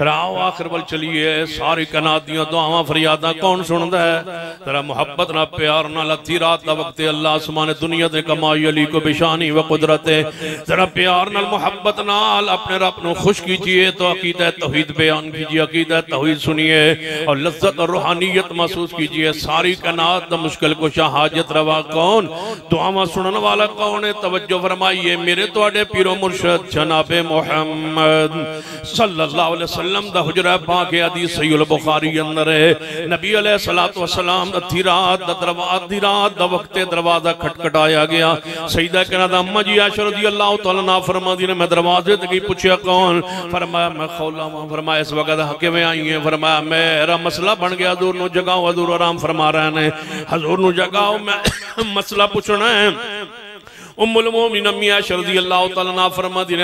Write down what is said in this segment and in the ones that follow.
राओ आखिर वाल चलिए। सारी कायनात दियां दुआवां फरियादां कौन सुनदा है? तेरा मुहब्बत ना प्यार नाल अद्धी रात दा वक्त अल्लाह आसमान दुनिया ते कमाई अली को बिशानी व कुदरत। तेरा प्यार नाल मुहब्बत नाल अपने रब नू खुश कीजिए तो अकीदा तौहीद बयान कीजिए, अकीदा तौहीद सुनिए और लज्जत और रूहानियत महसूस कीजिए। सारी कायनात दा मुश्किल कुशा हाजत रवा कौन, दुआवां सुनने वाला कौन है? तवज्जो फरमाइए। मेरे तुहाडे पीरो मुर्शद जनाबे मुहम्मद सल्लल्लाहु अलैहि वसल्लम दा हुजरा पाक हदीस सहीह बुखारी अंदर है, नबी अलैहिस्सलातु वस्सलाम अद्धी रात दा वक्त दरवाजा खटखटाया गया। सईदा कहना अम्मा जी आयशा रज़ियल्लाहु तआला अन्हा फरमाती ने मैं दरवाजे ते गई, पूछा कौन? फरमाया मैं खौला हूं। फरमाया इस वक्त किवें आई है? फरमाया मेरा मसला बन गया, हजूर नू जगाओ, हजूर आराम फरमा रहे ने, हजूर नू जगाओ, मैं मसला पूछना है। उम्मुल मोमिनीन अम्मी आयशा रज़ियल्लाहु तआला अन्हा फरमाती ने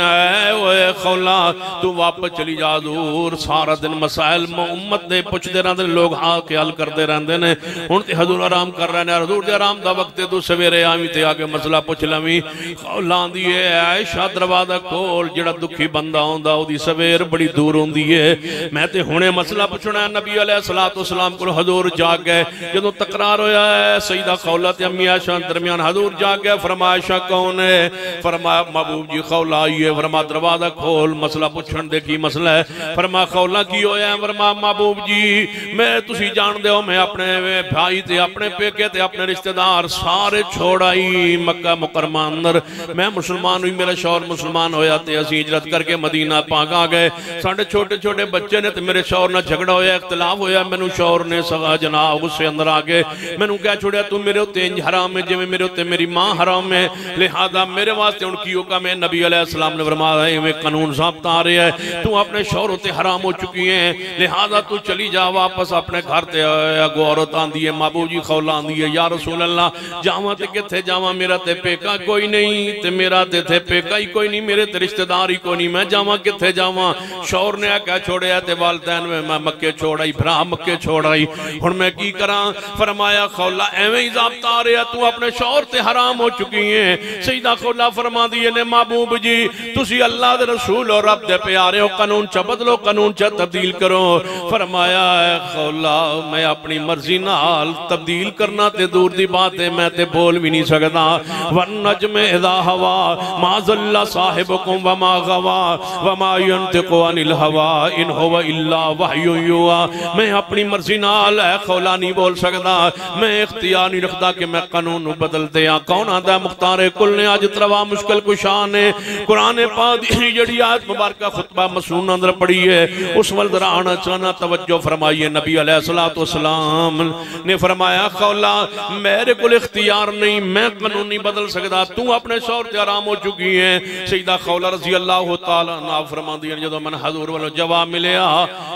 ओए खौला तू वापस चली जा, हजूर सारा दिन मसाइल उम्मत दे पुछदे रहंदे लोग, हाँ के हल करते रहंदे ने, हुण ते हजूर आराम कर रहे ने, हजूर दे आराम दा वक्त तू सवेरे आवीं ते आके मसला पुछ लवीं। खौला आंदी है आयशा दरवाजा खोल, जेड़ा दुखी बंदा आउंदा ओदी सवेर बड़ी दूर हुंदी है, मैं ते हुणे मसला पुछना है। नबी अलैहिस्सलातु वस्सलाम कोल हजूर जाग गए। जदों तकरार होया है सईदा खौला ते अम्मी आयशा दरमियान, हजूर जाग गए। फरमाया कौन है? फरमाया महबूब जी खौला आई है। फरमा दरवाजा खोल, मसला पूछण दे की मसला है? फरमा खौला की होया? फरमा महबूब जी मैं तुसी जानदे हो मैं अपने भाई ते अपने पेके ते अपने रिश्तेदार सारे छोड़ आई मक्का मुकरमा अंदर, मैं मुसलमान हुई, मेरा शौहर मुसलमान होया ते असीं हिजरत करके मदीना पाक आ गए। साडे छोटे छोटे बच्चे ने ते मेरे शौहर नाल झगड़ा होया, इख्तिलाफ होया, मैनू शौहर ने सगा जनाब गुस्से अंदर आ गए मैनू कह छोड़िया तू मेरे उत्ते इंज हराम है जिवें मेरे उत्ते मेरी मां हराम है, लिहाजा मेरे वास्ते हुण की होगा? मैं नबी अलैहिस्सलाम ने फरमाया इवें कानून साबित आ रहा है, तू अपने शौहर उत्ते हराम हो चुकी है, लिहाजा तू चली जा वापस अपने घर ते। अगो औरत आंदी है, महबूब जी खौला आंदी है, या रसूल अल्लाह जावां ते किथे जावां, मेरा ते पेका कोई नहीं ते मेरा ते थे पेका ही कोई नहीं, मेरे ते रिश्तेदार ही कोई नहीं, मैं जावां किथे जावां? शौहर ने आख्या छोड़िया ते वालदैन में मैं मक्के छोड़ आई, भरा मक्के छोड़ आई, हुण मैं की करा? फरमाया खौला एवें ही ज़ाब्ता आ रहा, तू अपने शौहर ते हराम हो चुकी है। सईदा खौला फरमा दी ने महबूब जी तुसी अल्लाह दे रसूल और रब दे प्यारे हो, कानून च बदलो, कानून च तब्दील करो। फरमाया खौला मैं अपनी मर्जी नाल तब्दील करना ते दूर दी बात है, मैं ते बोल भी नहीं सकदा। वन नजम इज़ा हवा मा ज़ल्ला साहिबुकुम व मा गवा व मा यंतिकु अनिल हवा इन हुवा इल्ला वहयु युहा, मैं अपनी मर्जी नाल है खौला नहीं बोल सकदा, मैं इख्तियार नहीं रखदा कि मैं कानून बदल दिया। कौन आंदा मुख्तार कुल ने अज तरवा मुश्किल कुशा ने कुरान पाक दी जड़ी आयत मुबारक खुतबा मसनून अंदर पड़ी है उस वल जरा आना चाहना तवज्जो फरमाइए। नबी अलैहिस्सलातु वस्सलाम ने फरमाया खौला मेरे को इख्तियार नहीं, मैं कानून नहीं बदल सकता, तू अपने शौहर ते आराम हो चुकी है। सईदा खौला रज़ी अल्लाह तआला अन्हा फरमांदी है जदों मैनूं हजूर वालों जवाब मिलिया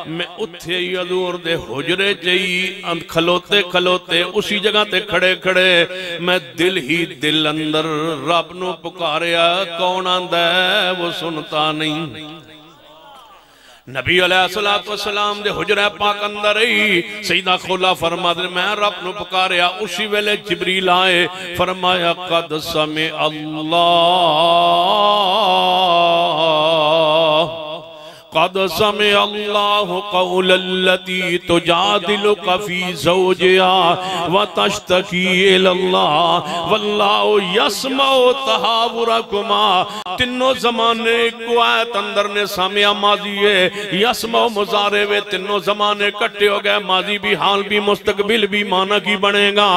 मैं उत्थे ही हजूर दे हुजरे च ही खलोते खलोते उसी जगह ते खड़े खड़े मैं दिल ही दिल अंदर रब नू पुकारिया, कौन आंदा है वो सुनता नहीं। नबी अलैहिस्सलातु वस्सलाम दे हुजरा पाक अंदर ही सईदा खौला फरमाते मैं रब नू पुकारिया, उसी वेले जिब्रील आए, फरमाया कद समे कद समे अल्लाहु कौलल्लती तुजादिलुका फी ज़ौजिहा व तश्तकी इलल्लाह वल्लाहु यस्मउ तहावुरकुमा। तीनों जमाने को आयत अंदर ने सामिया माजी है, यस्मउ मुजारे वे तीनों जमाने इकट्ठे हो गए, माजी भी हाल भी मुस्तकबिल भी माना की बनेगा।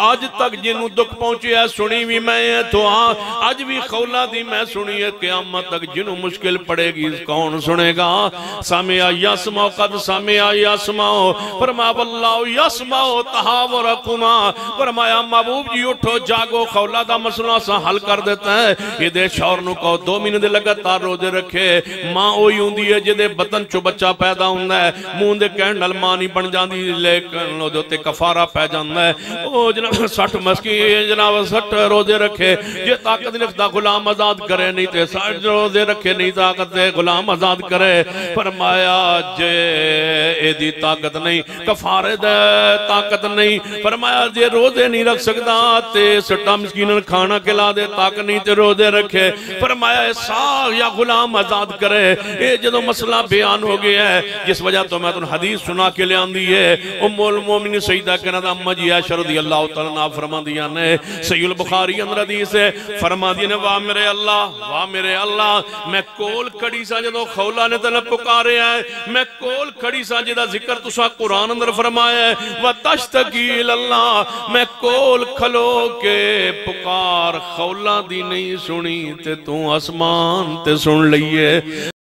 आज तक जिन्हों दुख पहुंचे है सुनी भी मैं है तो आज भी खौला दी मैं सुनी है, क़यामत तक जिन्हों मुश्किल पड़ेगी कौन सुनेगा? सामिया यस्माउ कद सामिया यस्माउ फरमाया वल्लाहु यस्माउ तहावुरकुमा। फरमाया महबूब जी उठो जागो, खौला दा मसला सा हल कर देता है। ये दे शौहर नू कहो 2 महीने दे लगातार रोजे रखे, मां ओही हुंदी है जिहदे बदन चो बच्चा पैदा हुंदा है, मुंह दे कहण नाल मां नहीं बन जांदी, लेकिन ओदे उत्ते कफारा पै जांदा है। ओ जनाब 60 मस्की जनाब 60 रोजे रखे, जे ताकत नहीं रखदा गुलाम आजाद करे, नहीं ते 60 रोजे रखे नहीं ताकत दे गुलाम आजाद करे। करे। फरमाया जे एदी ताकत नहीं, कफारे दा ताकत नहीं। फरमाया जे रोजे नहीं रख सकता ते सट्टा मिस्कीनन खाना खिला दे, ताकत नहीं ते रोजे रखे। फरमाया साग या गुलाम आजाद करे। ये जो मसला बयान हो गया है, जिस वजह तो मैं तुम हदीस सुना के ले आंदी है। उम्मुल मोमिनीन सईदा कहना अम्मा जी आयशा रज़ियल्लाहु तआला अन्हा फरमांदियां ने, सहीह बुखारी अंदर हदीस है, फरमांदियां ने वाह मेरे अल्लाह, वाह मेरे अल्लाह, मैं कोल खड़ी सा जदों खौला ने तने पुकारे है, मैं कोल खड़ी सा जिहदा जिक्र तुसा कुरान अंदर फरमाया है, व तश्तकी इलल्लाह, मैं कोल खलो के पुकार खौला दी नहीं सुनी ते तू आसमान ते सुन लईए।